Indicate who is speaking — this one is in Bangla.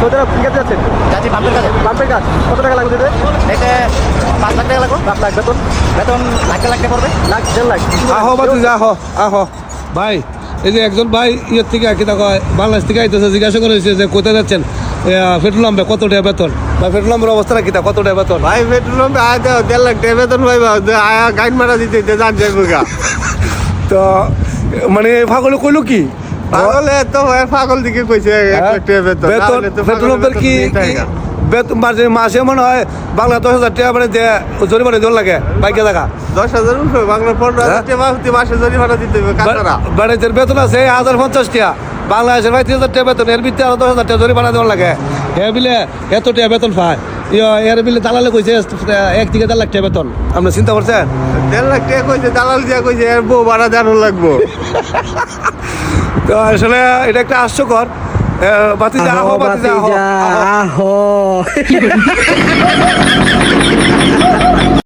Speaker 1: সৌদি আরব কি কাজে যাচ্ছেন?
Speaker 2: যাচ্ছি পাম্পের কাজে।
Speaker 1: পাম্পের কাজ। কত টাকা লাগবে দিতে?
Speaker 2: এতে 5 লাখ টাকা লাগবে।
Speaker 1: 5 লাখ বেতন?
Speaker 2: বেতন লাখ পড়বে।
Speaker 1: লাখ 1.5 লাখ।
Speaker 3: আহো বাতিজা আহো আহো ভাই, এই যে একজন ভাই ইয়ের থেকে কি দেখো বাংলাদেশ থেকে আইতেছে, জিজ্ঞাসা করেছে যে কোথায় যাচ্ছেন, পেট্রোল পাম্পে কত টাকা বেতন? ভাই পেট্রোল পাম্পের অবস্থা কি তা, কত টাকা বেতন?
Speaker 4: ভাই পেট্রোল পাম্পে আয় দাও 1.5 লাখ টাকা বেতন পাইবা, আয়া গাইড মারা দিতে জান যাইব গা।
Speaker 3: তো মানে পাগলে কইলো কি
Speaker 4: পাগলে তো পাগল দিকে কইছে 1 লাখ টাকা বেতন।
Speaker 3: বেতন পেট্রোল পাম্পের কি বেতন মাসে মনে হয় বাংলা 10,000 টাকা মানে জরিমানা দেওয়ার লাগে বাইকে থাকা।
Speaker 4: 10,000 উঠবে বাংলা 15,000 টাকা মাসে জরিমানা দিতে হবে কাছাড়া।
Speaker 3: বাড়িতে বেতন আছে 1,050 টাকা, বাংলাদেশের 35,000 টাকা বেতন, এর ভিতরে আরো 10,000 টাকা জরিমানা দেওয়ার লাগে। এ বিলে এত টাকা বেতন পায়, এর বিলে দালালে কইছে 1 থেকে 1.5 লাখ টাকা বেতন। আপনি চিন্তা করছেন?
Speaker 4: 1.5 লাখ টাকা কইছে, দালাল দিয়া কইছে এর বউ ভাড়া জানো লাগবো।
Speaker 3: তো আসলে এটা একটা হাস্যকর। বাতিজা আহো, বাতিজা আহো।
Speaker 1: আহো